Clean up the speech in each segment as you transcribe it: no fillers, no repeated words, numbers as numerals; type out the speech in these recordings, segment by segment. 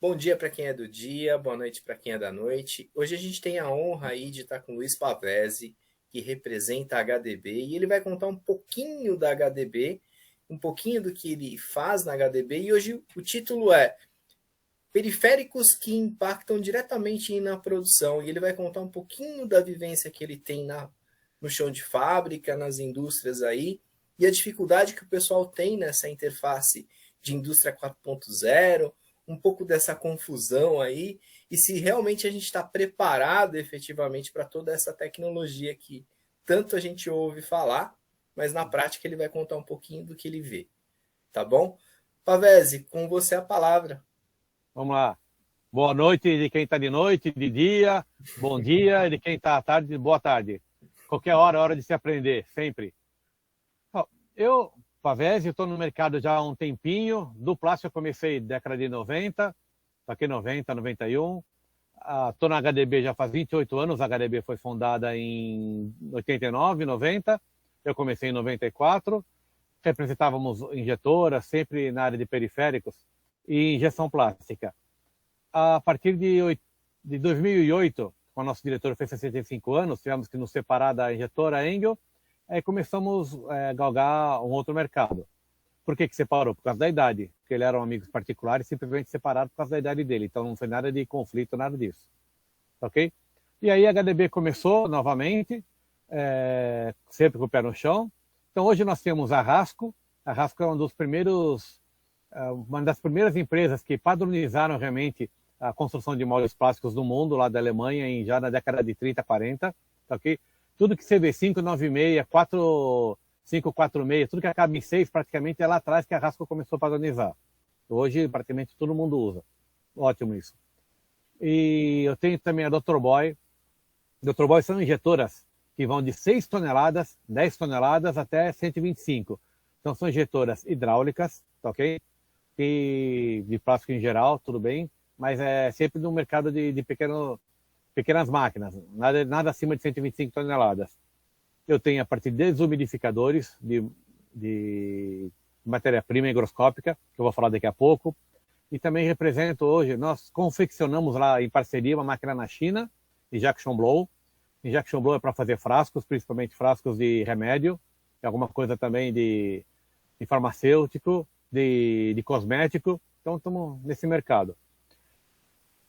Bom dia para quem é do dia, boa noite para quem é da noite. Hoje a gente tem a honra aí de estar com o Luiz Pavese, que representa a HDB, e ele vai contar um pouquinho da HDB, um pouquinho do que ele faz na HDB, e hoje o título é Periféricos que impactam diretamente na produção, e ele vai contar um pouquinho da vivência que ele tem no chão de fábrica, nas indústrias aí, e a dificuldade que o pessoal tem nessa interface de indústria 4.0, um pouco dessa confusão aí, e se realmente a gente está preparado efetivamente para toda essa tecnologia que tanto a gente ouve falar, mas na prática ele vai contar um pouquinho do que ele vê. Tá bom? Pavese, com você a palavra. Vamos lá. Boa noite de quem está de noite, de dia, bom dia, de quem está à tarde, boa tarde. Qualquer hora é hora de se aprender, sempre. Eu, Pavese, estou no mercado já há um tempinho. Do plástico eu comecei década de 90, aqui 90, 91. Estou na HDB já faz 28 anos. A HDB foi fundada em 89, 90. Eu comecei em 94. Representávamos injetoras, sempre na área de periféricos e injeção plástica. A partir de 2008, quando o nosso diretor fez 65 anos, tivemos que nos separar da injetora Engel. Aí começamos a galgar um outro mercado. Por que separou? Por causa da idade. Porque eles eram amigos particulares, simplesmente separados por causa da idade dele. Então não foi nada de conflito, nada disso. Ok? E aí a HDB começou novamente, sempre com o pé no chão. Então hoje nós temos a Rasco. A Rasco é uma das primeiras empresas que padronizaram realmente a construção de moldes plásticos no mundo, lá da Alemanha, já na década de 30, 40. Ok? Tudo que CV5, 96, 4546, tudo que acaba em 6, praticamente é lá atrás que a Rasco começou a padronizar. Hoje, praticamente, todo mundo usa. Ótimo isso. E eu tenho também a Dr. Boy. Dr. Boy são injetoras que vão de 6 toneladas, 10 toneladas até 125. Então, são injetoras hidráulicas, tá ok? E de plástico em geral, tudo bem, mas é sempre no mercado de pequenas máquinas, nada acima de 125 toneladas. Eu tenho a partir de desumidificadores de matéria-prima higroscópica, que eu vou falar daqui a pouco, e também represento hoje, nós confeccionamos lá em parceria uma máquina na China, Injection Blow. Injection Blow é para fazer frascos, principalmente frascos de remédio, alguma coisa também de farmacêutico, de cosmético, então estamos nesse mercado.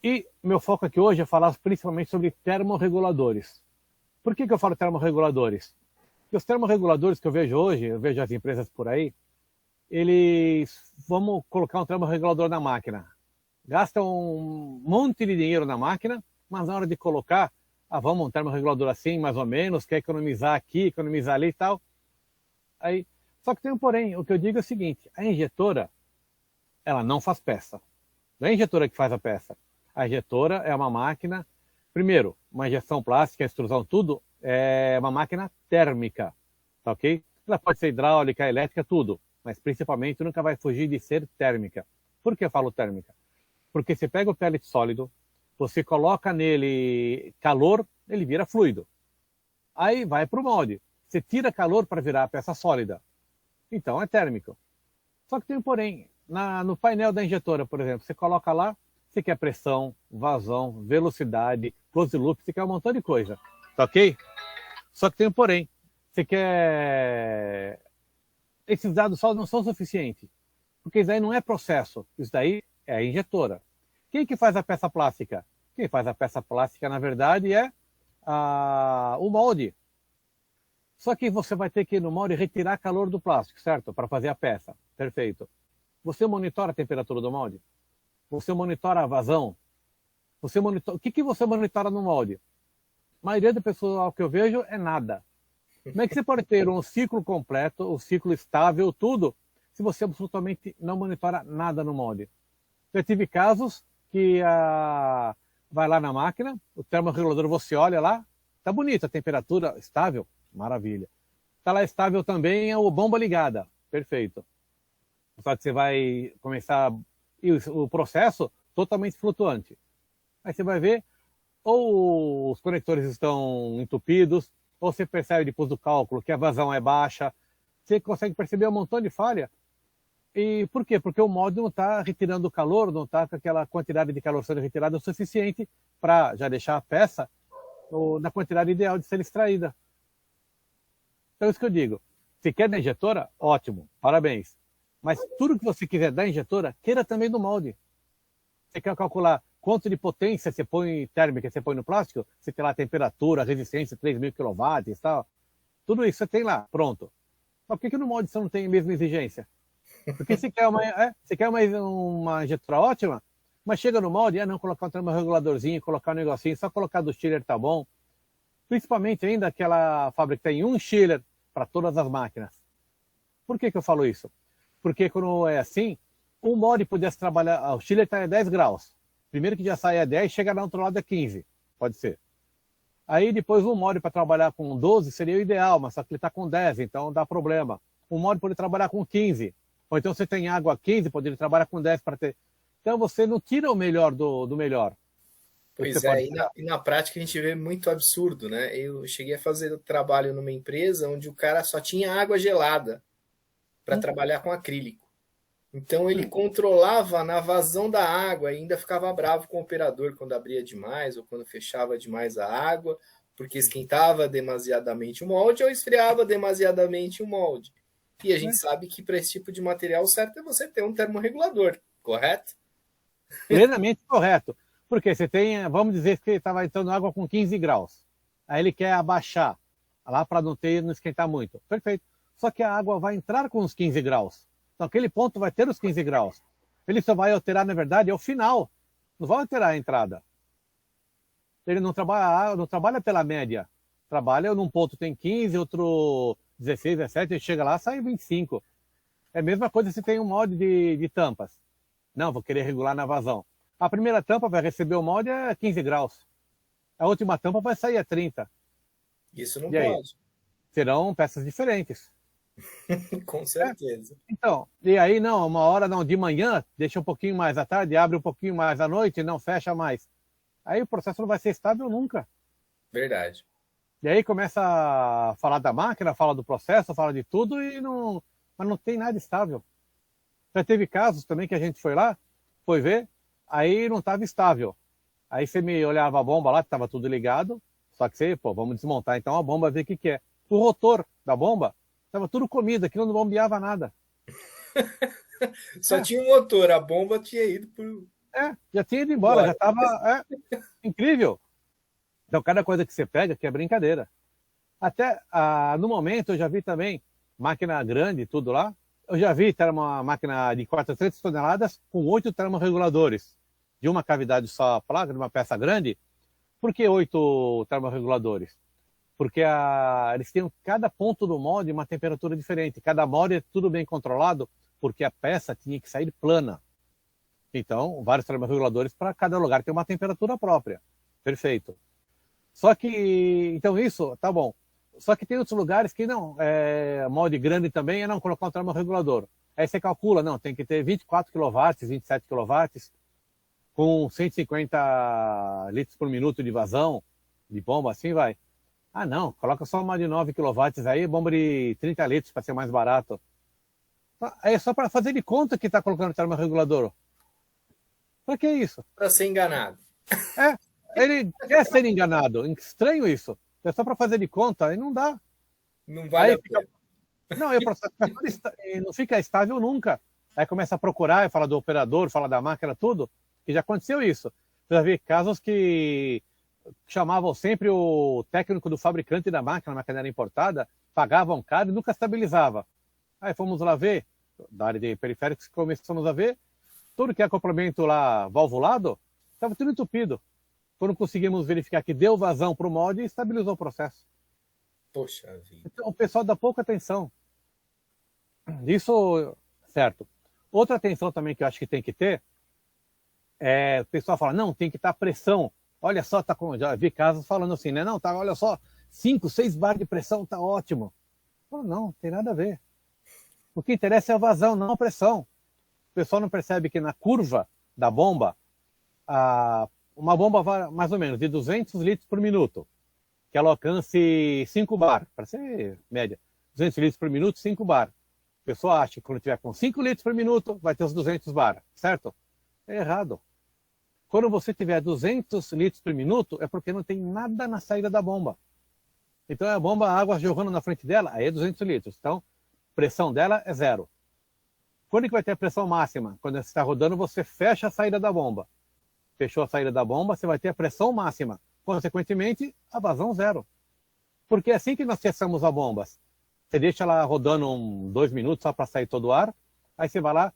E meu foco aqui hoje é falar principalmente sobre termorreguladores. Por que eu falo termorreguladores? Porque os termorreguladores que eu vejo hoje, eu vejo as empresas por aí, vamos colocar um termorregulador na máquina. Gastam um monte de dinheiro na máquina, mas na hora de colocar, vamos um termorregulador assim, mais ou menos, quer economizar aqui, economizar ali e tal. Só que tem um porém, o que eu digo é o seguinte, a injetora, ela não faz peça. Não é a injetora que faz a peça. A injetora é uma máquina, primeiro, uma injeção plástica, extrusão, tudo, é uma máquina térmica, tá ok? Ela pode ser hidráulica, elétrica, tudo, mas principalmente nunca vai fugir de ser térmica. Por que eu falo térmica? Porque você pega o pellet sólido, você coloca nele calor, ele vira fluido. Aí vai para o molde. Você tira calor para virar a peça sólida. Então é térmico. Só que tem um porém. No painel da injetora, por exemplo, você coloca lá, você quer pressão, vazão, velocidade, close loop, você quer um montão de coisa, tá ok? Só que tem um porém, você quer... Esses dados só não são suficientes, porque isso daí não é processo, isso daí é a injetora. Quem que faz a peça plástica? Quem faz a peça plástica, na verdade, é o molde. Só que você vai ter que ir no molde retirar calor do plástico, certo? Para fazer a peça, perfeito. Você monitora a temperatura do molde? Você monitora a vazão? O que você monitora no molde? A maioria do pessoal que eu vejo é nada. Como é que você pode ter um ciclo completo, um ciclo estável, tudo, se você absolutamente não monitora nada no molde? Eu tive casos que vai lá na máquina, o termorregulador você olha lá, tá bonita a temperatura, estável, maravilha. Tá lá estável também a bomba ligada, perfeito. Só que você vai começar o processo totalmente flutuante. Aí você vai ver, ou os conectores estão entupidos, ou você percebe depois do cálculo que a vazão é baixa. você consegue perceber um montão de falha. E por quê? Porque o molde não está retirando o calor, não está com aquela quantidade de calor sendo retirada o suficiente para já deixar a peça na quantidade ideal de ser extraída. Então, isso que eu digo. Se quer da injetora, ótimo, parabéns. Mas tudo que você quiser da injetora, queira também do molde. Você quer calcular quanto de potência você põe térmica, você põe no plástico? Você tem lá a temperatura, a resistência, 3.000 kW e tal. Tudo isso você tem lá, pronto. Mas por que no molde você não tem a mesma exigência? Porque você quer uma injetora ótima, mas chega no molde, não colocar um termorreguladorzinho, colocar um negocinho, só colocar do chiller tá bom. Principalmente ainda aquela fábrica que tem um chiller para todas as máquinas. Por que eu falo isso? Porque quando é assim, o molde pudesse trabalhar, o chiller está a 10 graus. Primeiro que já sai a 10, chega lá no outro lado a 15, pode ser. Aí depois um molde para trabalhar com 12 seria o ideal, mas só que ele está com 10, então dá problema. Um molde pode trabalhar com 15. Ou então você tem água 15, poderia trabalhar com 10 para ter. Então você não tira o melhor do melhor. Pois é, e na prática a gente vê muito absurdo, né? Eu cheguei a fazer trabalho numa empresa onde o cara só tinha água gelada para trabalhar com acrílico. Então ele controlava na vazão da água e ainda ficava bravo com o operador quando abria demais ou quando fechava demais a água, porque esquentava demasiadamente o molde ou esfriava demasiadamente o molde. E a gente sabe que para esse tipo de material o certo é você ter um termorregulador, correto? Plenamente correto. Porque você tem, vamos dizer que estava entrando água com 15 graus. Aí ele quer abaixar, lá para não esquentar muito. Perfeito. Só que a água vai entrar com os 15 graus. Então aquele ponto vai ter os 15 graus. Ele só vai alterar, na verdade, é o final. Não vai alterar a entrada. Ele não trabalha pela média. Trabalha num ponto tem 15, outro 16, 17, ele chega lá, sai 25. É a mesma coisa se tem um molde de tampas. Não, vou querer regular na vazão. A primeira tampa vai receber o molde a 15 graus. A última tampa vai sair a 30. Isso não e aí? pode. Serão peças diferentes. Com certeza. Então, e aí não, uma hora não, de manhã, deixa um pouquinho mais à tarde, abre um pouquinho mais à noite, não fecha mais. Aí o processo não vai ser estável nunca. Verdade. E aí começa a falar da máquina, fala do processo, fala de tudo, mas não tem nada estável. Já teve casos também que a gente foi lá, foi ver, aí não estava estável. Aí você me olhava a bomba lá, que estava tudo ligado, só que você, vamos desmontar então a bomba, ver o que é. O rotor da bomba estava tudo comido, aquilo não bombeava nada. Só tinha um motor, a bomba tinha ido por... já tinha ido embora, já estava incrível. Então, cada coisa que você pega, que é brincadeira. Até no momento, eu já vi também máquina grande, tudo lá. Eu já vi uma máquina de 400 toneladas com 8 termorreguladores. De uma cavidade só a placa, de uma peça grande. Por que 8 termorreguladores? Porque eles têm cada ponto do molde uma temperatura diferente. Cada molde é tudo bem controlado, porque a peça tinha que sair plana. Então, vários termorreguladores para cada lugar tem uma temperatura própria. Perfeito. Só que, então isso, tá bom. Só que tem outros lugares que não, molde grande também é não colocar um termorregulador. Aí você calcula, não, tem que ter 24 kW, 27 kW, com 150 litros por minuto de vazão, de bomba, assim vai. Ah não, coloca só uma de 9 kW aí, bomba de 30 litros para ser mais barato. Aí é só para fazer de conta que está colocando termorregulador. Para que isso? Para ser enganado. Ele quer ser enganado. Estranho isso. É só para fazer de conta, aí não dá. Não vai a pena. Não, o processo não fica estável nunca. Aí começa a procurar, fala do operador, fala da máquina, tudo. E já aconteceu isso. Eu já vi casos que chamavam sempre o técnico do fabricante da máquina, a máquina era importada, pagavam caro e nunca estabilizava. Aí fomos lá ver, da área de periféricos, começamos a ver, tudo que é acoplamento lá valvulado, estava tudo entupido. Quando conseguimos verificar que deu vazão para o molde, estabilizou o processo. Poxa vida. Então o pessoal dá pouca atenção. Isso, certo. Outra atenção também que eu acho que tem que ter, o pessoal fala, não, tem que estar pressão. Olha só, já vi casos falando assim, né? Não, olha só, 5, 6 bar de pressão, tá ótimo. Não, tem nada a ver. O que interessa é a vazão, não a pressão. O pessoal não percebe que na curva da bomba, uma bomba vai mais ou menos de 200 litros por minuto, que ela alcance 5 bar, para ser média. 200 litros por minuto, 5 bar. A pessoa acha que quando tiver com 5 litros por minuto, vai ter os 200 bar, certo? É errado. Quando você tiver 200 litros por minuto, é porque não tem nada na saída da bomba. Então a bomba, a água jogando na frente dela, aí é 200 litros. Então, a pressão dela é 0. Quando que vai ter a pressão máxima? Quando você está rodando, você fecha a saída da bomba. Fechou a saída da bomba, você vai ter a pressão máxima. Consequentemente, a vazão 0. Porque é assim que nós testamos a bomba. Você deixa ela rodando 2 minutos só para sair todo o ar. Aí você vai lá,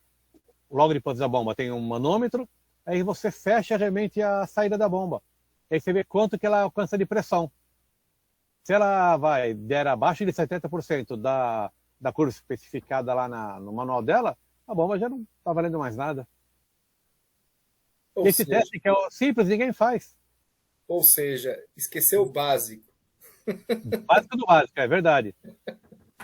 logo depois da bomba tem um manômetro. Aí você fecha realmente a saída da bomba. Aí você vê quanto que ela alcança de pressão. Se ela der abaixo de 70% da curva especificada lá no manual dela, a bomba já não está valendo mais nada. Esse teste que é simples, ninguém faz. Ou seja, esqueceu o básico. Básico do básico, é verdade.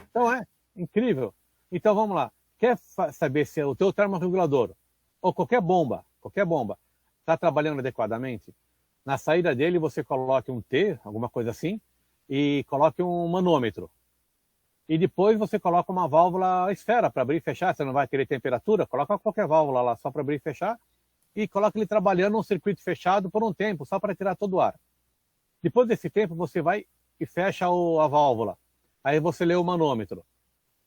Então é incrível. Então vamos lá. Quer saber se o teu termorregulador ou qualquer bomba está trabalhando adequadamente? Na saída dele você coloque um T, alguma coisa assim, e coloque um manômetro. E depois você coloca uma válvula esfera para abrir e fechar. Você não vai querer temperatura, coloca qualquer válvula lá só para abrir e fechar. E coloca ele trabalhando num circuito fechado por um tempo, só para tirar todo o ar. Depois desse tempo você vai e fecha a válvula. Aí você lê o manômetro.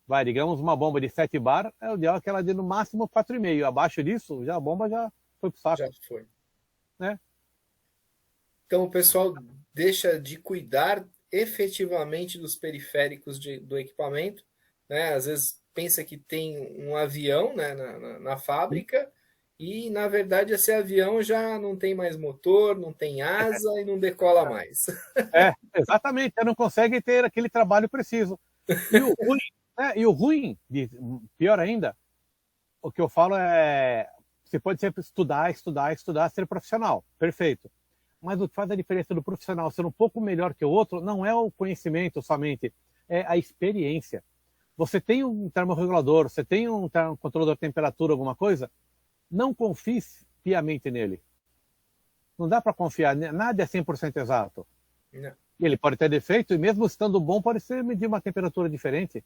Vai, digamos, uma bomba de 7 bar, é o ideal que ela dê no máximo 4,5. Abaixo disso, a bomba já foi pro saco. Já foi. Né? Então o pessoal deixa de cuidar efetivamente dos periféricos do equipamento, né? Às vezes pensa que tem um avião, né, na fábrica, e na verdade esse avião já não tem mais motor, não tem asa e não decola mais. Exatamente, você não consegue ter aquele trabalho preciso. E o ruim, pior ainda, o que eu falo é, você pode sempre estudar, ser profissional, perfeito. Mas o que faz a diferença do profissional ser um pouco melhor que o outro não é o conhecimento somente, é a experiência. Você tem um termorregulador, você tem um controlador de temperatura, alguma coisa, não confie piamente nele. Não dá para confiar, nada é 100% exato. Não. Ele pode ter defeito e mesmo estando bom pode ser medir uma temperatura diferente.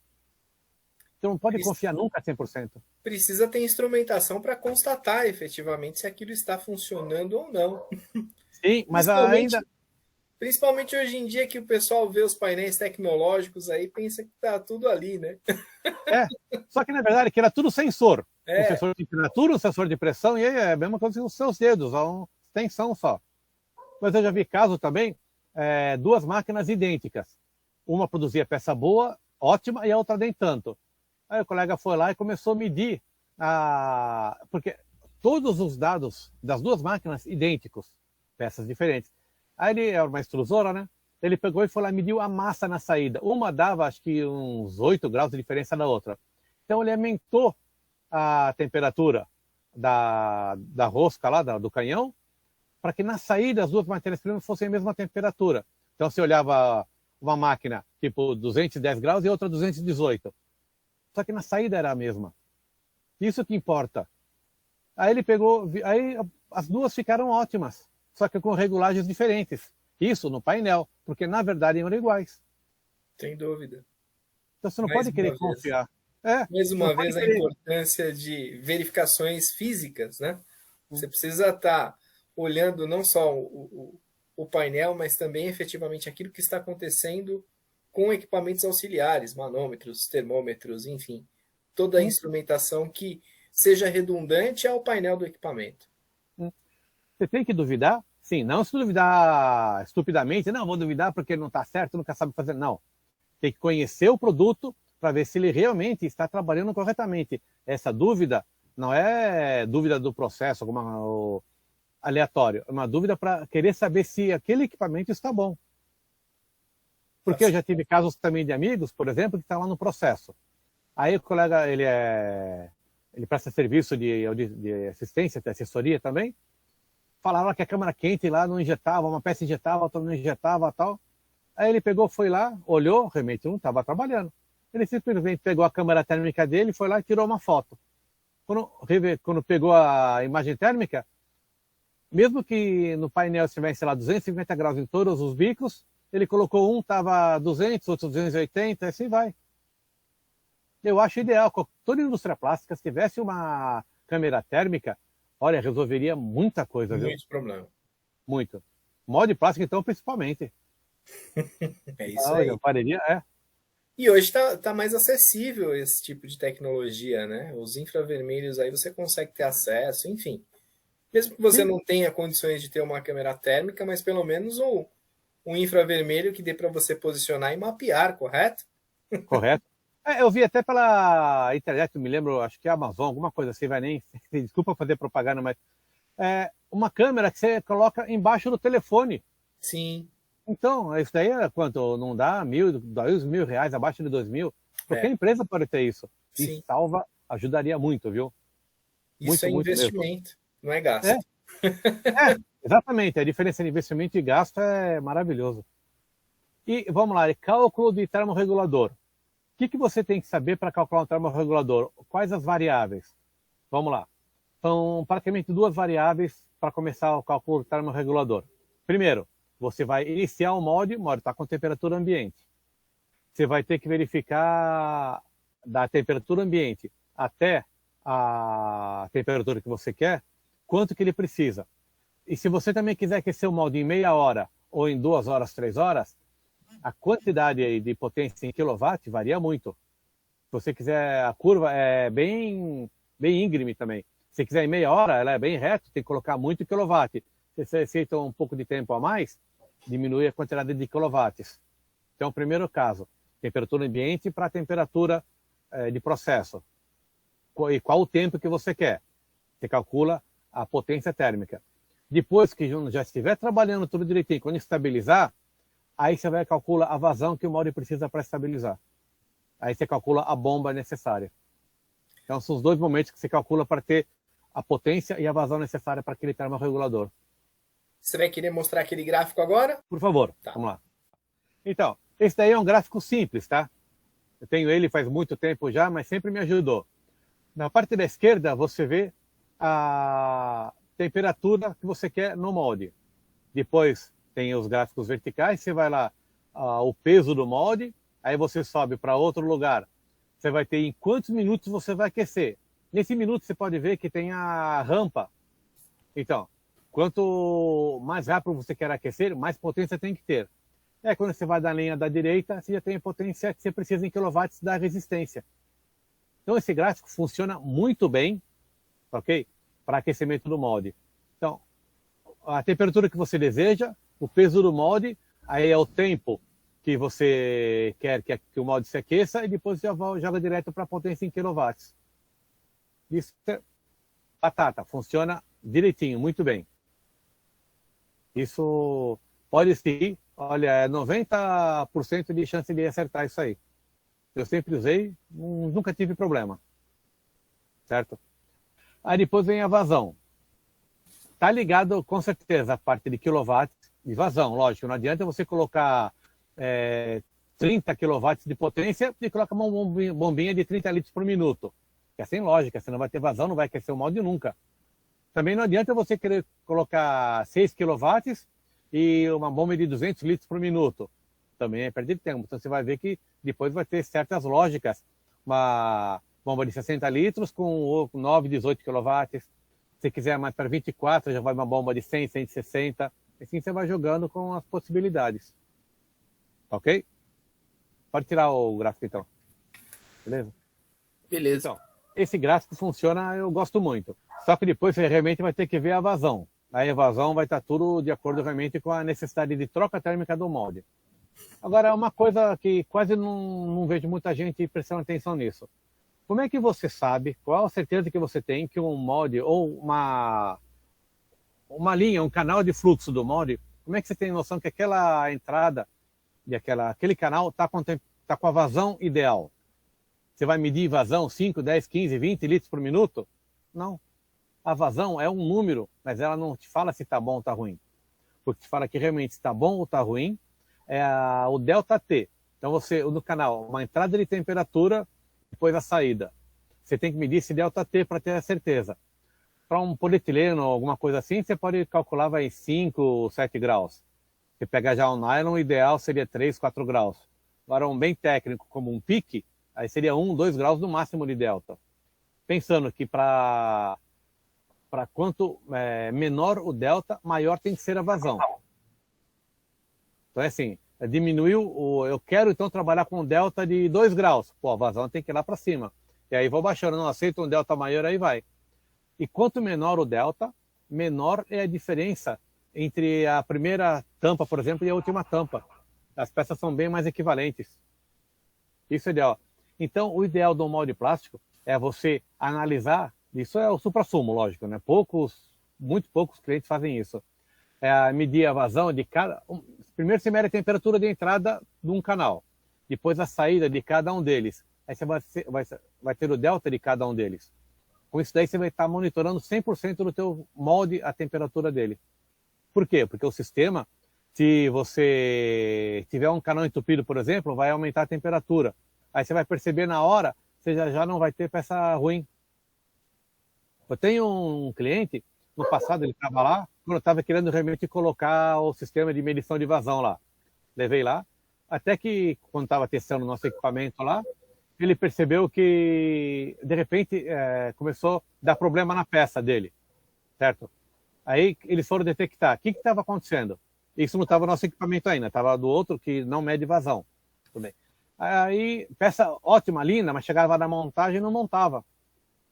Então não pode confiar nunca 100%. Precisa ter instrumentação para constatar efetivamente se aquilo está funcionando ou não. Sim, mas Principalmente hoje em dia que o pessoal vê os painéis tecnológicos aí pensa que está tudo ali, né? Só que na verdade que era tudo sensor. Um sensor de temperatura, um sensor de pressão, e aí é a mesma coisa que os seus dedos, uma extensão só. Mas eu já vi caso também, 2 máquinas idênticas. Uma produzia peça boa, ótima, e a outra nem tanto. Aí o colega foi lá e começou a medir, porque todos os dados das 2 máquinas idênticos, peças diferentes. Aí ele era uma extrusora, né? Ele pegou e foi lá e mediu a massa na saída. Uma dava, acho que uns 8 graus de diferença da outra. Então ele aumentou a temperatura da rosca lá, do canhão, para que na saída as 2 matérias-primas fossem a mesma temperatura. Então você olhava uma máquina tipo 210 graus e outra 218. Só que na saída era a mesma. Isso que importa. Aí ele pegou, aí as 2 ficaram ótimas, só que com regulagens diferentes. Isso no painel, porque na verdade eram iguais. Sem dúvida. Então você não pode querer confiar. Mais uma vez a importância de verificações físicas, né? Você precisa estar olhando não só o painel, mas também efetivamente aquilo que está acontecendo com equipamentos auxiliares, manômetros, termômetros, enfim, toda a instrumentação que seja redundante ao painel do equipamento. Você tem que duvidar? Sim, não se duvidar estupidamente, não, vou duvidar porque não está certo, nunca sabe fazer, não. Tem que conhecer o produto para ver se ele realmente está trabalhando corretamente. Essa dúvida não é dúvida do processo, aleatório, é uma dúvida para querer saber se aquele equipamento está bom. Porque eu já tive casos também de amigos, por exemplo, que estão lá no processo. Aí o colega, ele presta serviço de assistência, de assessoria também, falava que a câmara quente lá não injetava, uma peça injetava, outra não injetava tal. Aí ele pegou, foi lá, olhou, realmente não estava trabalhando. Ele simplesmente pegou a câmera térmica dele, foi lá e tirou uma foto. Quando pegou a imagem térmica, mesmo que no painel estivesse lá 250 graus em todos os bicos, ele colocou um, estava 200, outro 280, assim vai. Eu acho ideal. Toda indústria plástica, se tivesse uma câmera térmica, olha, resolveria muita coisa, viu? Muito problema. Muito. Molde plástico, então, principalmente. É isso Olha, aí. faria, E hoje tá mais acessível esse tipo de tecnologia, né? Os infravermelhos aí você consegue ter acesso, enfim. Mesmo que você Sim, não tenha condições de ter uma câmera térmica, mas pelo menos um infravermelho que dê para você posicionar e mapear, correto? correto. Eu vi até pela internet, me lembro, acho que é Amazon, alguma coisa assim, vai nem. Desculpa fazer propaganda, mas uma câmera que você coloca embaixo do telefone. Sim, Então, isso daí é quanto? Não dá R$ 1.000, abaixo de 2.000. Qualquer é, empresa pode ter isso. E sim. salva, ajudaria muito, viu? Isso é Muito, muito mesmo. investimento, não é É, gasto. exatamente. A diferença de investimento e gasto é maravilhoso. E vamos lá, cálculo de termorregulador. O que você tem que saber para calcular um termorregulador? Quais as variáveis? Vamos lá. São praticamente duas variáveis para começar o cálculo do termorregulador. Primeiro, você vai iniciar o molde está com temperatura ambiente. Você vai ter que verificar da temperatura ambiente até a temperatura que você quer, quanto que ele precisa. E se você também quiser aquecer o molde em meia hora ou em 2 horas, 3 horas, a quantidade de potência em kilowatt varia muito. Se você quiser, a curva é bem íngreme também. Se quiser em meia hora, ela é bem reta, tem que colocar muito quilowatt. Se você aceita um pouco de tempo a mais, diminui a quantidade de quilowatts. Então, primeiro caso, temperatura ambiente para temperatura de processo. E qual o tempo que você quer? Você calcula a potência térmica. Depois que já estiver trabalhando tudo direitinho, quando estabilizar, aí você vai calcular a vazão que o molde precisa para estabilizar. Aí você calcula a bomba necessária. Então, são os dois momentos que você calcula para ter a potência e a vazão necessária para aquele termorregulador. Você vai querer mostrar aquele gráfico agora? Por favor, Tá. vamos lá. Então, esse daí é um gráfico simples, tá? Eu tenho ele faz muito tempo já, mas sempre me ajudou. Na parte da esquerda, você vê a temperatura que você quer no molde. Depois tem os gráficos verticais, você vai lá, o peso do molde, aí você sobe para outro lugar. Você vai ter em quantos minutos você vai aquecer. Nesse minuto você pode ver que tem a rampa. Então, quanto mais rápido você quer aquecer, mais potência tem que ter. Quando você vai da linha da direita, você já tem a potência que você precisa em quilowatts da resistência. Então, esse gráfico funciona muito bem, ok? Para aquecimento do molde. Então, a temperatura que você deseja, o peso do molde, aí é o tempo que você quer que o molde se aqueça e depois joga direto para a potência em quilowatts. Isso é batata, funciona direitinho, muito bem. Isso pode sim, olha, é 90% de chance de acertar isso aí. Eu sempre usei, nunca tive problema. Certo? Aí depois vem a vazão. Tá ligado com certeza a parte de quilowatts de vazão, lógico. Não adianta você colocar 30 quilowatts de potência e colocar uma bombinha de 30 litros por minuto. Que é sem lógica, você não vai ter vazão, não vai aquecer o molde nunca. Também não adianta você querer colocar 6 quilowatts e uma bomba de 200 litros por minuto. Também é perder tempo. Então você vai ver que depois vai ter certas lógicas. Uma bomba de 60 litros com 9, 18 quilowatts. Se quiser mais para 24, já vai uma bomba de 100, 160. Assim você vai jogando com as possibilidades. Ok? Pode tirar o gráfico então. Beleza? Beleza. Então, esse gráfico funciona, eu gosto muito. Só que depois você realmente vai ter que ver a vazão. Aí a vazão vai estar tudo de acordo realmente com a necessidade de troca térmica do molde. Agora, uma coisa que quase não vejo muita gente prestando atenção nisso. Como é que você sabe, qual a certeza que você tem que um molde ou uma linha, um canal de fluxo do molde, como é que você tem noção que aquela entrada e aquele canal está com a vazão ideal? Você vai medir vazão 5, 10, 15, 20 litros por minuto? Não. A vazão é um número, mas ela não te fala se está bom ou está ruim. Porque te fala que realmente está bom ou está ruim é o ΔT. Então você, no canal, uma entrada de temperatura, depois a saída. Você tem que medir esse ΔT para ter a certeza. Para um polietileno ou alguma coisa assim, você pode calcular vai 5, 7 graus. Se pegar já um nylon, o ideal seria 3, 4 graus. Agora um bem técnico como um pique, Aí seria 1, 2 graus no máximo de delta. Pensando que para quanto menor o delta, maior tem que ser a vazão. Então é assim, diminuiu, eu quero então trabalhar com um delta de 2 graus. Pô, a vazão tem que ir lá para cima. E aí vou baixando, não aceito um delta maior, aí vai. E quanto menor o delta, menor é a diferença entre a primeira tampa, por exemplo, e a última tampa. As peças são bem mais equivalentes. Isso é ideal. Então, o ideal do molde plástico é você analisar, isso é o suprassumo, lógico, né? Muito poucos clientes fazem isso. É medir a vazão de cada... Primeiro você mede a temperatura de entrada de um canal, depois a saída de cada um deles. Aí você vai ter o delta de cada um deles. Com isso daí você vai estar monitorando 100% do teu molde a temperatura dele. Por quê? Porque o sistema, se você tiver um canal entupido, por exemplo, vai aumentar a temperatura. Aí você vai perceber na hora, você já não vai ter peça ruim. Eu tenho um cliente, no passado ele estava lá, quando eu estava querendo realmente colocar o sistema de medição de vazão lá. Levei lá, até que quando estava testando o nosso equipamento lá, ele percebeu que, de repente, começou a dar problema na peça dele, certo? Aí eles foram detectar. O que estava acontecendo? Isso não estava no nosso equipamento ainda, estava do outro que não mede vazão. Tudo bem. Aí, peça ótima, linda, mas chegava na montagem e não montava.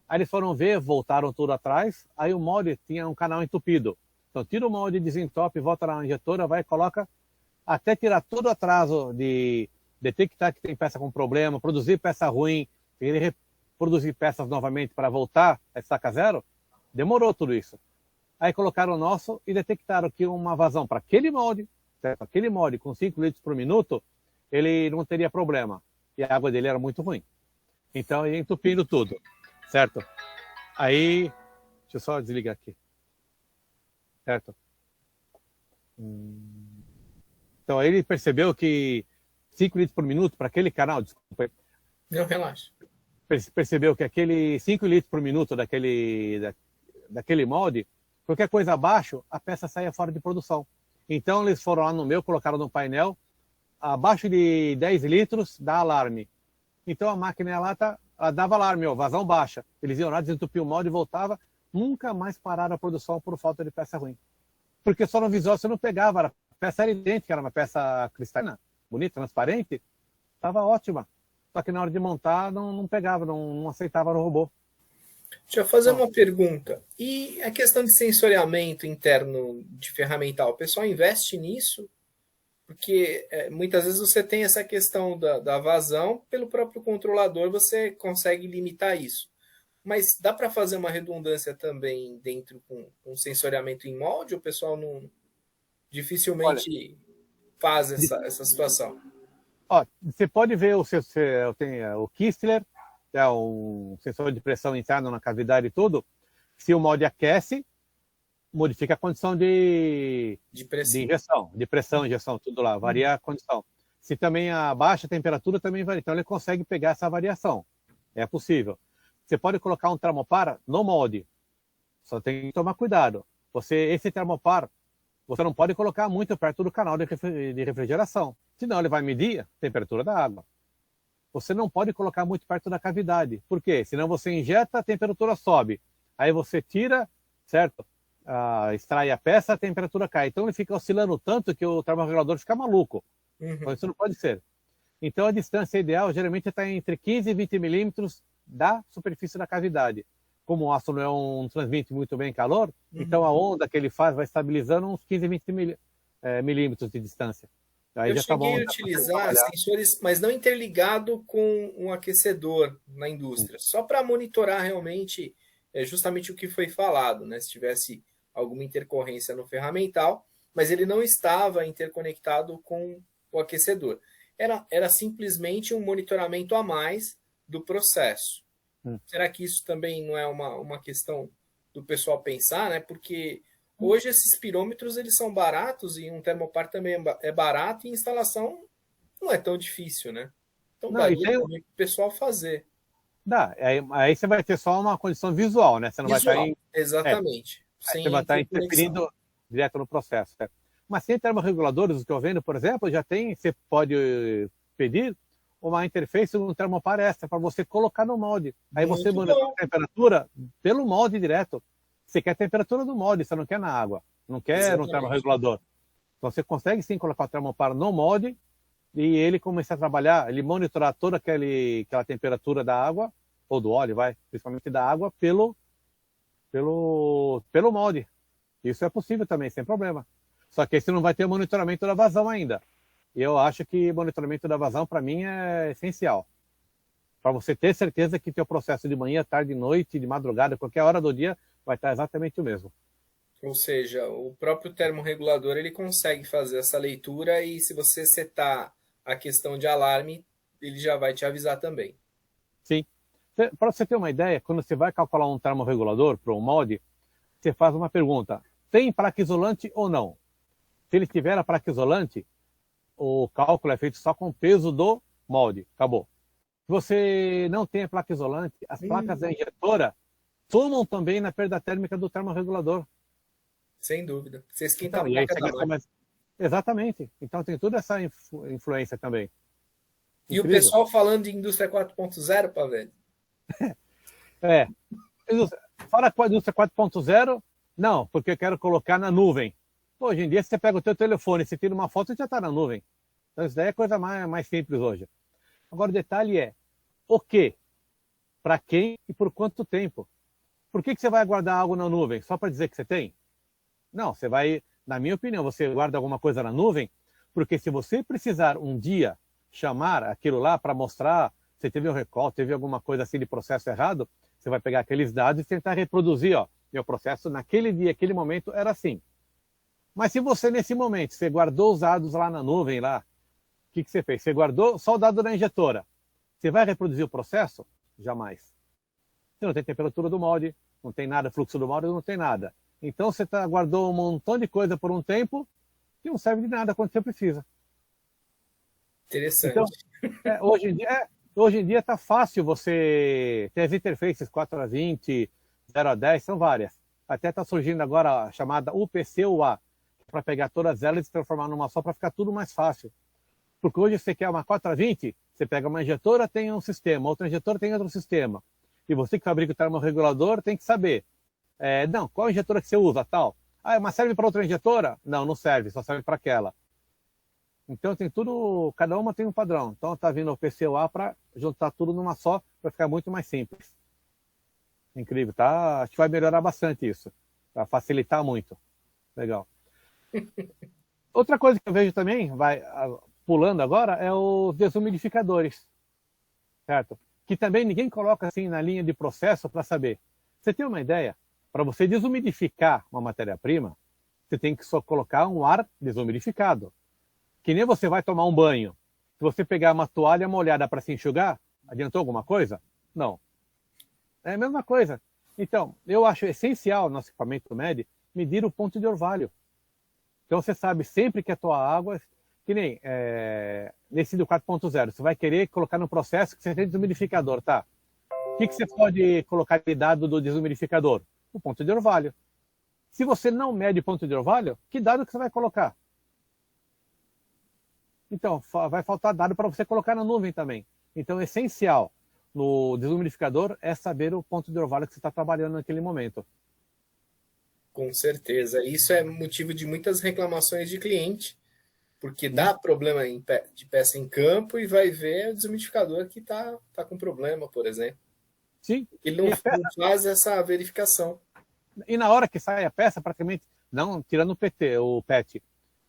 Aí eles foram ver, voltaram tudo atrás, aí o molde tinha um canal entupido. Então tira o molde, desentope, volta na injetora, vai e coloca, até tirar todo o atraso de detectar que tem peça com problema, produzir peça ruim, ele reproduzir peças novamente para voltar a estaca zero, demorou tudo isso. Aí colocaram o nosso e detectaram que uma vazão para aquele molde, certo? Aquele molde com 5 litros por minuto, ele não teria problema. E a água dele era muito ruim. Então ia entupindo tudo, certo? Aí, deixa eu só desligar aqui. Certo? Então aí ele percebeu que 5 litros por minuto para aquele canal, desculpa. Não, relaxa. Percebeu que aquele 5 litros por minuto daquele molde, qualquer coisa abaixo, a peça saia fora de produção. Então eles foram lá no meu, colocaram no painel, abaixo de 10 litros dá alarme. Então a máquina lá ela dava alarme, vazão baixa. Eles iam lá, desentupiam o molde e voltava, nunca mais pararam a produção por falta de peça ruim. Porque só no visual você não pegava, a peça era idêntica, era uma peça cristalina, bonita, transparente, estava ótima. Só que na hora de montar não pegava, não aceitava no robô. Deixa eu fazer uma pergunta. E a questão de sensoriamento interno de ferramental, o pessoal investe nisso? Porque muitas vezes você tem essa questão da vazão, pelo próprio controlador você consegue limitar isso. Mas dá para fazer uma redundância também dentro com sensoriamento em molde? O pessoal dificilmente faz essa situação. Ó, você pode ver o Kistler, que é um sensor de pressão interno na cavidade e tudo. Se o molde aquece, modifica a condição de injeção, de pressão, injeção, tudo lá, varia a condição. Se também a baixa temperatura, também varia. Então ele consegue pegar essa variação. É possível. Você pode colocar um termopar no molde. Só tem que tomar cuidado. Esse termopar, você não pode colocar muito perto do canal de refrigeração. Senão ele vai medir a temperatura da água. Você não pode colocar muito perto da cavidade. Por quê? Senão você injeta, a temperatura sobe. Aí você tira, certo? Extrai a peça, a temperatura cai. Então ele fica oscilando tanto que o termorregulador fica maluco. Então isso não pode ser. Então a distância ideal geralmente está entre 15 e 20 milímetros da superfície da cavidade. Como o aço não transmite muito bem calor, então a onda que ele faz vai estabilizando uns 15 e 20 milímetros de distância. Aí eu já cheguei tá bom, a utilizar sensores, mas não interligado com um aquecedor na indústria, só para monitorar realmente justamente o que foi falado, né? Se tivesse alguma intercorrência no ferramental, mas ele não estava interconectado com o aquecedor. Era simplesmente um monitoramento a mais do processo. Será que isso também não é uma questão do pessoal pensar, né? Porque hoje esses pirômetros eles são baratos e um termopar também é barato e a instalação não é tão difícil, né? Então daria também para o pessoal fazer. Dá, aí você vai ter só uma condição visual, né? Você não visual, vai estar exatamente. Você vai estar interferindo direto no processo. Certo? Mas sem termorreguladores, o que eu vendo, por exemplo, você pode pedir uma interface no termopar extra para você colocar no molde. Aí você Muito monitora bom. a temperatura pelo molde direto. Você quer a temperatura do molde, você não quer na água, não quer no Exatamente. termorregulador. Então você consegue sim colocar o termopar no molde e ele começar a trabalhar, ele monitorar toda aquela temperatura da água, ou do óleo, principalmente da água, pelo molde. Isso é possível também, sem problema. Só que aí você não vai ter o monitoramento da vazão ainda. E eu acho que monitoramento da vazão, para mim, é essencial. Para você ter certeza que teu processo de manhã, tarde, noite, de madrugada, qualquer hora do dia, vai estar exatamente o mesmo. Ou seja, o próprio termorregulador ele consegue fazer essa leitura e se você setar a questão de alarme, ele já vai te avisar também. Sim. Para você ter uma ideia, quando você vai calcular um termorregulador para um molde, você faz uma pergunta: tem placa isolante ou não? Se ele tiver a placa isolante, o cálculo é feito só com o peso do molde. Acabou. Se você não tem a placa isolante, as placas da injetora somam também na perda térmica do termorregulador. Sem dúvida. Você esquenta Então, a e aí placa você da gasta máquina. mais. Exatamente. Então tem toda essa influência também. E o Incrível. pessoal falando de indústria 4.0, Pavel? É. Fora com a indústria 4.0, não, porque eu quero colocar na nuvem. Hoje em dia, você pega o teu telefone, você tira uma foto e já está na nuvem. Então isso daí é coisa mais simples hoje. Agora o detalhe é o quê? Para quem e por quanto tempo? Por que você vai guardar algo na nuvem? Só para dizer que você tem? Não, você vai, na minha opinião, você guarda alguma coisa na nuvem, porque se você precisar um dia chamar aquilo lá para mostrar se teve um recall, teve alguma coisa assim de processo errado, você vai pegar aqueles dados e tentar reproduzir, ó, meu processo naquele dia, aquele momento era assim. Mas se você nesse momento, você guardou os dados lá na nuvem, lá, o que você fez? Você guardou só o dado da injetora. Você vai reproduzir o processo? Jamais. Você não tem temperatura do molde, não tem nada, fluxo do molde, não tem nada. Então você guardou um montão de coisa por um tempo que não serve de nada quando você precisa. Interessante. Então, hoje em dia está fácil você ter as interfaces 4x20, 0x10, são várias. Até está surgindo agora a chamada UPC-UA, para pegar todas elas e transformar numa só para ficar tudo mais fácil. Porque hoje você quer uma 4x20, você pega uma injetora, tem um sistema, outra injetora tem outro sistema. E você que fabrica o termorregulador tem que saber. Não, qual injetora que você usa, tal? Ah, mas serve para outra injetora? Não, não serve, só serve para aquela. Então tem tudo, cada uma tem um padrão. Então está vindo o PCUA para juntar tudo numa só, para ficar muito mais simples. Incrível, tá? Acho que vai melhorar bastante isso, para facilitar muito. Legal. Outra coisa que eu vejo também, pulando agora, é os desumidificadores, certo? Que também ninguém coloca assim na linha de processo para saber. Você tem uma ideia? Para você desumidificar uma matéria-prima, você tem que só colocar um ar desumidificado. Que nem você vai tomar um banho. Se você pegar uma toalha molhada para se enxugar, adiantou alguma coisa? Não. É a mesma coisa. Então, eu acho essencial no nosso equipamento MED medir o ponto de orvalho. Então você sabe sempre que a tua água, que nem nesse do 4.0, você vai querer colocar no processo que você tem desumidificador, tá? O que você pode colocar de dado do desumidificador? O ponto de orvalho. Se você não mede o ponto de orvalho, que dado que você vai colocar? Então, vai faltar dado para você colocar na nuvem também. Então, é essencial no desumidificador é saber o ponto de orvalho que você está trabalhando naquele momento. Com certeza. Isso é motivo de muitas reclamações de cliente, porque dá problema de peça em campo e vai ver o desumidificador que está com problema, por exemplo. Sim. Ele não faz essa verificação. E na hora que sai a peça, praticamente, não tirando o PET,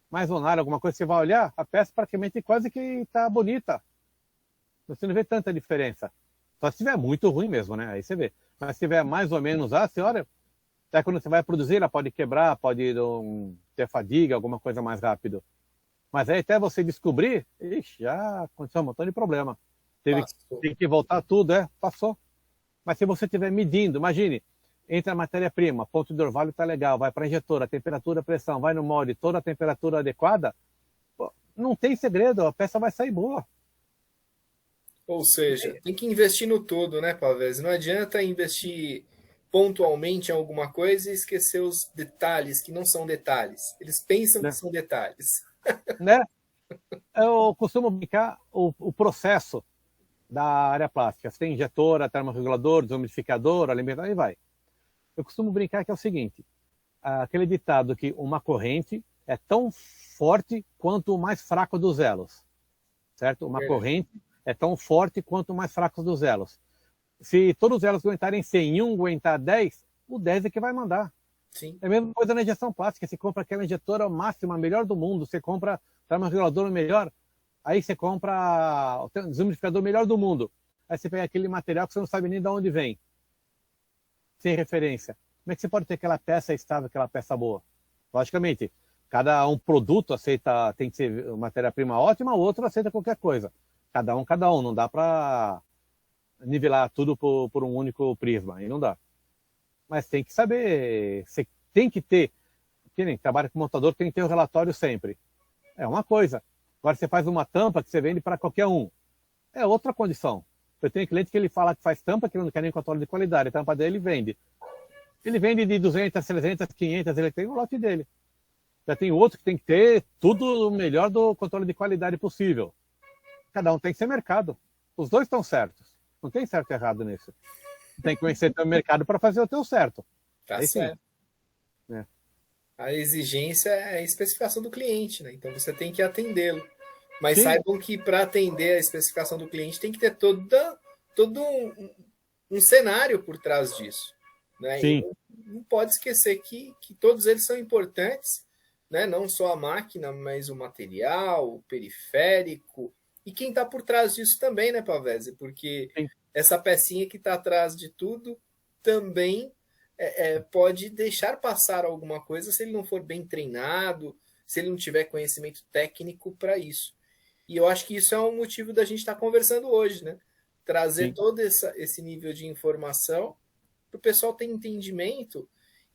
mais lunar, alguma coisa, você vai olhar, a peça praticamente quase que está bonita. Você não vê tanta diferença. Só se estiver muito ruim mesmo, né? Aí você vê. Mas se estiver mais ou menos, você olha, até quando você vai produzir, ela pode quebrar, pode ter fadiga, alguma coisa mais rápido. Mas aí até você descobrir, já aconteceu um montão de problema. Teve que voltar tudo, passou. Mas se você estiver medindo, imagine, entra a matéria-prima, ponto de orvalho está legal, vai para a injetora, temperatura, pressão, vai no molde, toda a temperatura adequada, não tem segredo, a peça vai sair boa. Ou seja, tem que investir no todo, né, Pavés? Não adianta investir pontualmente em alguma coisa e esquecer os detalhes que não são detalhes. Eles pensam que são detalhes. Né? Eu costumo brincar o processo da área plástica. Você tem injetora, termorregulador, desumidificador, alimentador, e vai. Eu costumo brincar que é o seguinte, aquele ditado que uma corrente é tão forte quanto o mais fraco dos elos, certo? Uma corrente é tão forte quanto o mais fraco dos elos. Se todos os elos aguentarem 100 e um aguentar 10, o 10 é que vai mandar. Sim. É a mesma coisa na injeção plástica, você compra aquela injetora máxima, a melhor do mundo, você compra termorregulador melhor, aí você compra o desumidificador melhor do mundo. Aí você pega aquele material que você não sabe nem de onde vem, sem referência. Como é que você pode ter aquela peça estável, aquela peça boa? Logicamente, cada um produto aceita, tem que ser matéria-prima ótima, o outro aceita qualquer coisa. Cada um, não dá para nivelar tudo por um único prisma, aí não dá. Mas tem que saber, você tem que ter, que nem trabalha com montador, tem que ter o relatório sempre. É uma coisa. Agora você faz uma tampa que você vende para qualquer um. É outra condição. Eu tenho cliente que ele fala que faz tampa, que não quer nem controle de qualidade. A tampa dele vende. Ele vende de 200, 300, 500, ele tem o lote dele. Já tem outro que tem que ter tudo o melhor do controle de qualidade possível. Cada um tem que ser mercado. Os dois estão certos. Não tem certo e errado nisso. Tem que conhecer o teu mercado para fazer o teu certo. Tá aí certo. Sim. É. A exigência é a especificação do cliente, né? Então você tem que atendê-lo. Mas Sim. saibam que para atender a especificação do cliente tem que ter todo um cenário por trás disso. Né? Sim. E não pode esquecer que todos eles são importantes, né? Não só a máquina, mas o material, o periférico, e quem está por trás disso também, né, Pavese? Porque Sim. essa pecinha que está atrás de tudo também pode deixar passar alguma coisa se ele não for bem treinado, se ele não tiver conhecimento técnico para isso. E eu acho que isso é um motivo da gente estar conversando hoje, né? Trazer Sim. todo esse nível de informação para o pessoal ter entendimento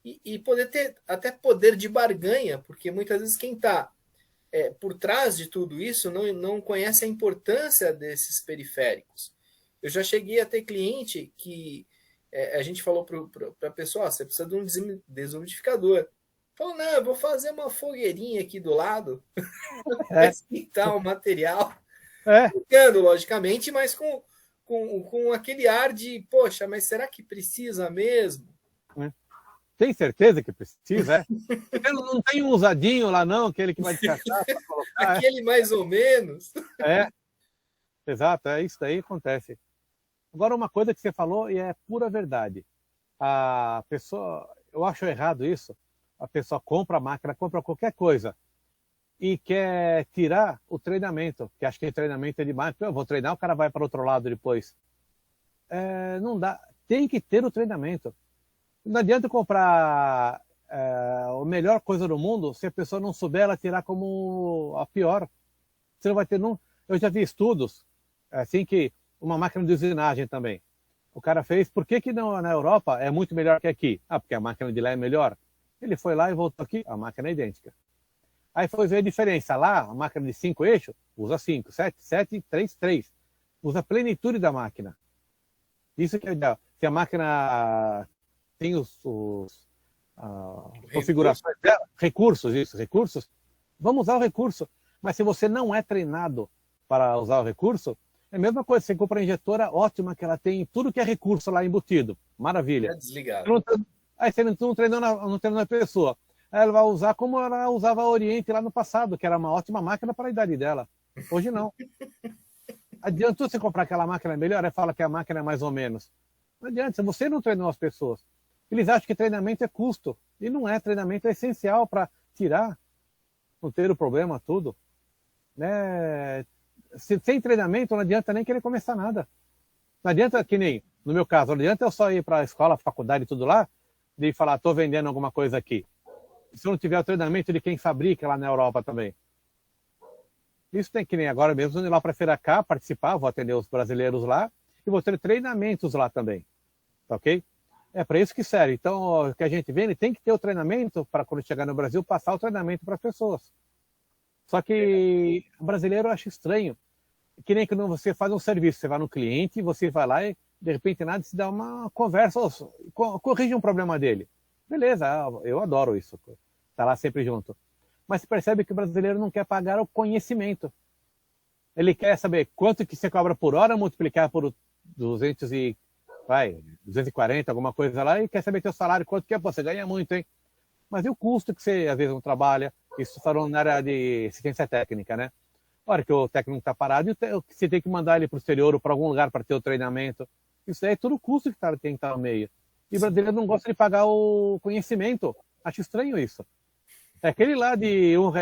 e poder ter até poder de barganha, porque muitas vezes quem está por trás de tudo isso não conhece a importância desses periféricos. Eu já cheguei a ter cliente que a gente falou para a pessoa, você precisa de um desumidificador. Falou, não, eu vou fazer uma fogueirinha aqui do lado para esquentar o material. Brincando, logicamente, mas com aquele ar de, poxa, mas será que precisa mesmo? Tem certeza que precisa, não tem um usadinho lá não, aquele que vai descartar para colocar. Aquele mais ou menos. Exato, isso daí acontece. Agora, uma coisa que você falou e é pura verdade. A pessoa, eu acho errado isso, a pessoa compra a máquina, compra qualquer coisa e quer tirar o treinamento, que acha que treinamento é demais, eu vou treinar, o cara vai para o outro lado depois. Não dá, tem que ter o treinamento. Não adianta comprar a melhor coisa do mundo se a pessoa não souber ela tirar como a pior. Você não vai ter. Eu já vi estudos, assim que uma máquina de usinagem também. O cara fez, por que não, na Europa é muito melhor que aqui? Porque a máquina de lá é melhor. Ele foi lá e voltou aqui, a máquina é idêntica. Aí foi ver a diferença. Lá, a máquina de 5 eixos, usa 5, 7, 3, 3. Usa a plenitude da máquina. Isso que é ideal. Se a máquina tem configurações dela, recursos, vamos usar o recurso. Mas se você não é treinado para usar o recurso, é a mesma coisa, você compra uma injetora ótima, que ela tem tudo que é recurso lá embutido, maravilha. Desligado. Aí você não treinou a pessoa. Aí ela vai usar como ela usava a Oriente lá no passado, que era uma ótima máquina para a idade dela. Hoje não. Adiantou você comprar aquela máquina melhor, aí fala que a máquina é mais ou menos. Não adianta, você não treinou as pessoas. Eles acham que treinamento é custo. E não é, treinamento é essencial para tirar, não ter o problema, tudo. Né? Sem treinamento não adianta nem querer começar nada. Não adianta, que nem, no meu caso, não adianta eu só ir para a escola, faculdade e tudo lá, de falar, estou vendendo alguma coisa aqui. Se eu não tiver o treinamento de quem fabrica lá na Europa também. Isso tem que nem agora mesmo, ir lá para a Feira K, participar, vou atender os brasileiros lá, e vou ter treinamentos lá também. Tá ok? É para isso que serve. Então, o que a gente vê, ele tem que ter o treinamento para, quando chegar no Brasil, passar o treinamento para as pessoas. Só que o brasileiro acha estranho. Que nem quando você faz um serviço, você vai no cliente, você vai lá e, de repente, nada, se dá uma conversa, corrige um problema dele. Beleza, eu adoro isso. Tá lá sempre junto. mas se percebe que o brasileiro não quer pagar o conhecimento. Ele quer saber quanto que você cobra por hora, multiplicar por 240, alguma coisa lá, e quer saber teu salário, quanto que é. Pô, você ganha muito, hein? Mas e o custo que você, às vezes, não trabalha? Isso falando na área de assistência técnica, né? A hora que o técnico está parado, você tem que mandar ele para o exterior ou para algum lugar para ter o treinamento. Isso aí é tudo custo que tem que estar no meio. E o brasileiro não gosta de pagar o conhecimento. Acho estranho isso. É aquele lá de R$ 1,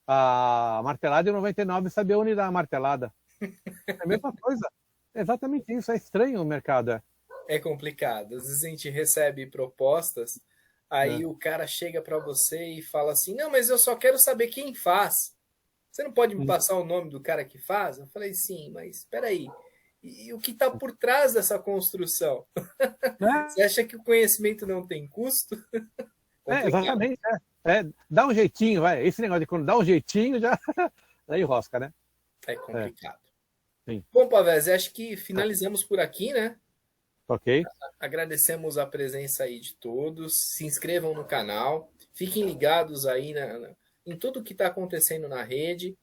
a martelada, e 99 saber onde dá a martelada. É a mesma coisa. É exatamente isso. É estranho o mercado. É complicado. Às vezes a gente recebe propostas, aí o cara chega para você e fala assim: não, mas eu só quero saber quem faz. Você não pode me passar o nome do cara que faz? Eu falei: sim, mas espera aí. E o que está por trás dessa construção? Você acha que o conhecimento não tem custo? Exatamente. Dá um jeitinho, vai. Esse negócio de quando dá um jeitinho, já daí rosca, né? É complicado. Sim. Bom, Pavese, acho que finalizamos por aqui, né? Ok. Agradecemos a presença aí de todos. Se inscrevam no canal. Fiquem ligados aí em tudo que está acontecendo na rede.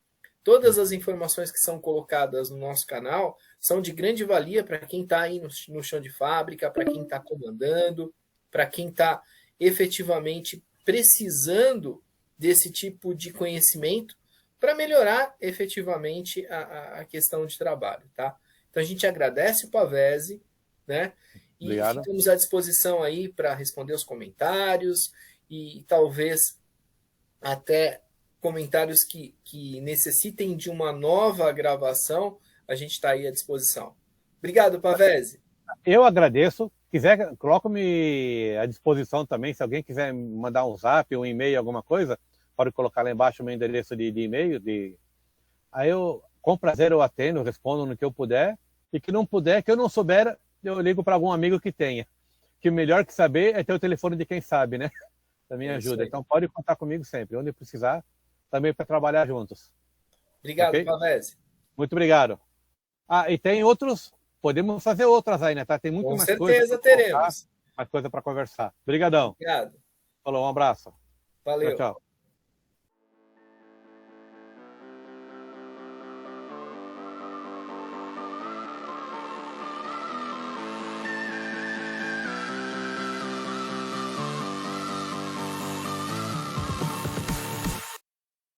Todas as informações que são colocadas no nosso canal são de grande valia para quem está aí no chão de fábrica, para quem está comandando, para quem está efetivamente precisando desse tipo de conhecimento para melhorar efetivamente a questão de trabalho, tá? Então a gente agradece o Pavese, né? E Obrigado. ficamos à disposição aí para responder os comentários e talvez até comentários que necessitem de uma nova gravação, a gente está aí à disposição. Obrigado, Pavese. Eu agradeço. Quiser, coloco-me à disposição também. Se alguém quiser mandar um zap, um e-mail, alguma coisa, pode colocar lá embaixo o meu endereço de e-mail. Aí eu, com prazer, eu atendo, respondo no que eu puder. E que não puder, que eu não souber, eu ligo para algum amigo que tenha. Que o melhor que saber é ter o telefone de quem sabe, né? Também ajuda. Então pode contar comigo sempre, onde precisar, também para trabalhar juntos. Obrigado, okay? Pavese. Muito obrigado. E tem outros, podemos fazer outras aí, né? Tá? Tem muito com mais certeza teremos. Mais coisa para conversar. Obrigadão. Obrigado. Falou, um abraço. Valeu. Tchau, tchau.